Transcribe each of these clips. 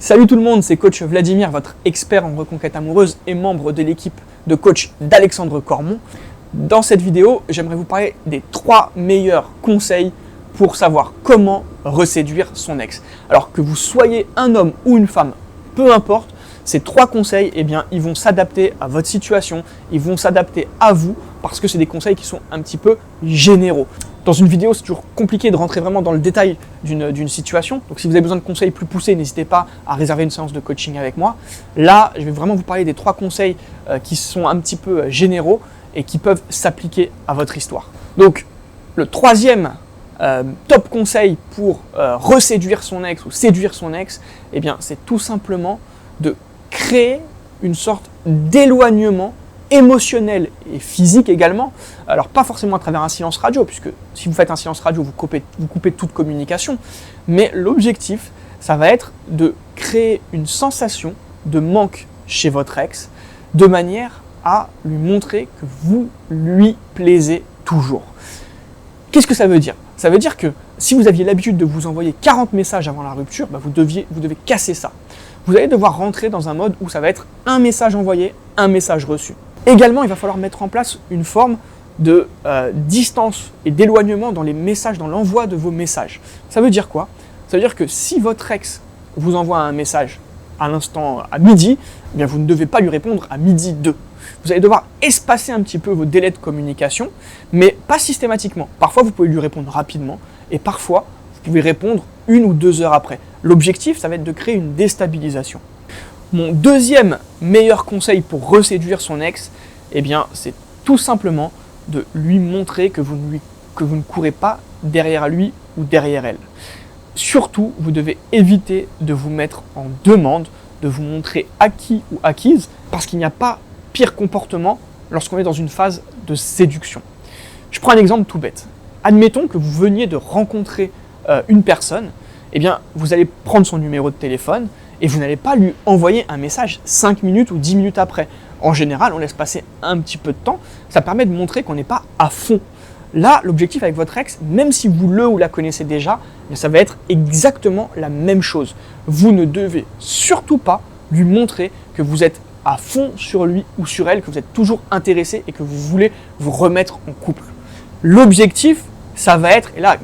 Salut tout le monde, c'est coach Vladimir, votre expert en reconquête amoureuse et membre de l'équipe de coach d'Alexandre Cormon. Dans cette vidéo, j'aimerais vous parler des 3 meilleurs conseils pour savoir comment reséduire son ex. Alors que vous soyez un homme ou une femme, peu importe, ces 3 conseils, ils vont s'adapter à votre situation, ils vont s'adapter à vous parce que c'est des conseils qui sont un petit peu généraux. Dans une vidéo, c'est toujours compliqué de rentrer vraiment dans le détail d'une situation. Donc si vous avez besoin de conseils plus poussés, n'hésitez pas à réserver une séance de coaching avec moi. Là, je vais vraiment vous parler des 3 conseils qui sont un petit peu généraux et qui peuvent s'appliquer à votre histoire. Donc le 3e top conseil pour reséduire son ex ou séduire son ex, c'est tout simplement de créer une sorte d'éloignement émotionnel et physique également. Alors pas forcément à travers un silence radio, puisque si vous faites un silence radio, vous coupez toute communication, mais l'objectif, ça va être de créer une sensation de manque chez votre ex, de manière à lui montrer que vous lui plaisez toujours. Qu'est-ce que ça veut dire ? Ça veut dire que si vous aviez l'habitude de vous envoyer 40 messages avant la rupture, vous devez casser ça. Vous allez devoir rentrer dans un mode où ça va être un message envoyé, un message reçu. Également, il va falloir mettre en place une forme de distance et d'éloignement dans les messages, dans l'envoi de vos messages. Ça veut dire quoi ? Ça veut dire que si votre ex vous envoie un message à l'instant à midi, vous ne devez pas lui répondre à midi 2. Vous allez devoir espacer un petit peu vos délais de communication, mais pas systématiquement. Parfois, vous pouvez lui répondre rapidement et parfois, vous pouvez répondre 1 ou 2 heures après. L'objectif, ça va être de créer une déstabilisation. Mon 2e meilleur conseil pour reséduire son ex, c'est tout simplement de lui montrer que vous ne courez pas derrière lui ou derrière elle. Surtout, vous devez éviter de vous mettre en demande, de vous montrer acquis ou acquise, parce qu'il n'y a pas pire comportement lorsqu'on est dans une phase de séduction. Je prends un exemple tout bête. Admettons que vous veniez de rencontrer une personne, vous allez prendre son numéro de téléphone et vous n'allez pas lui envoyer un message 5 minutes ou 10 minutes après. En général, on laisse passer un petit peu de temps, ça permet de montrer qu'on n'est pas à fond. Là, l'objectif avec votre ex, même si vous le ou la connaissez déjà, ça va être exactement la même chose. Vous ne devez surtout pas lui montrer que vous êtes à fond sur lui ou sur elle, que vous êtes toujours intéressé et que vous voulez vous remettre en couple. L'objectif, ça va être, et là,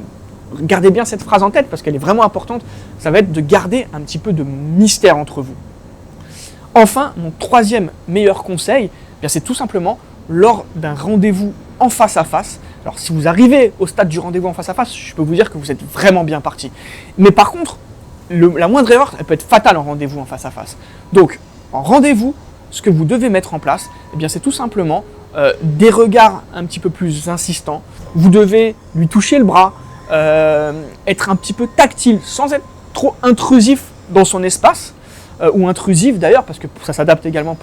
gardez bien cette phrase en tête parce qu'elle est vraiment importante, ça va être de garder un petit peu de mystère entre vous. Enfin, mon 3e meilleur conseil, c'est tout simplement lors d'un rendez-vous en face à face. Alors si vous arrivez au stade du rendez-vous en face à face, je peux vous dire que vous êtes vraiment bien parti. Mais par contre, la moindre erreur, elle peut être fatale en rendez-vous en face à face. Donc, en rendez-vous, ce que vous devez mettre en place, c'est tout simplement des regards un petit peu plus insistants. Vous devez lui toucher le bras, être un petit peu tactile sans être trop intrusif dans son espace, ou intrusif d'ailleurs, parce que ça s'adapte également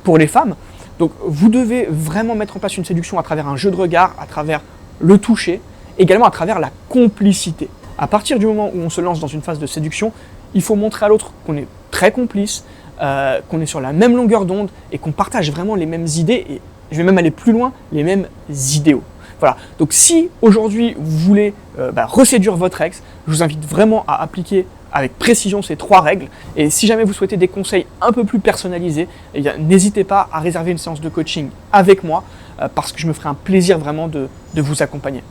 pour les femmes. Donc vous devez vraiment mettre en place une séduction à travers un jeu de regard, à travers le toucher, également à travers la complicité. À partir du moment où on se lance dans une phase de séduction, il faut montrer à l'autre qu'on est très complice, qu'on est sur la même longueur d'onde et qu'on partage vraiment les mêmes idées et je vais même aller plus loin, les mêmes idéaux. Voilà, donc si aujourd'hui vous voulez reséduire votre ex, je vous invite vraiment à appliquer avec précision ces 3 règles. Et si jamais vous souhaitez des conseils un peu plus personnalisés, n'hésitez pas à réserver une séance de coaching avec moi parce que je me ferai un plaisir vraiment de vous accompagner.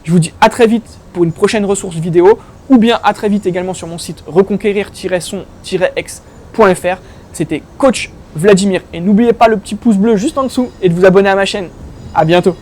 Je vous dis à très vite pour une prochaine ressource vidéo ou bien à très vite également sur mon site reconquérir-son-ex.fr. C'était coach Vladimir et n'oubliez pas le petit pouce bleu juste en dessous et de vous abonner à ma chaîne. À bientôt.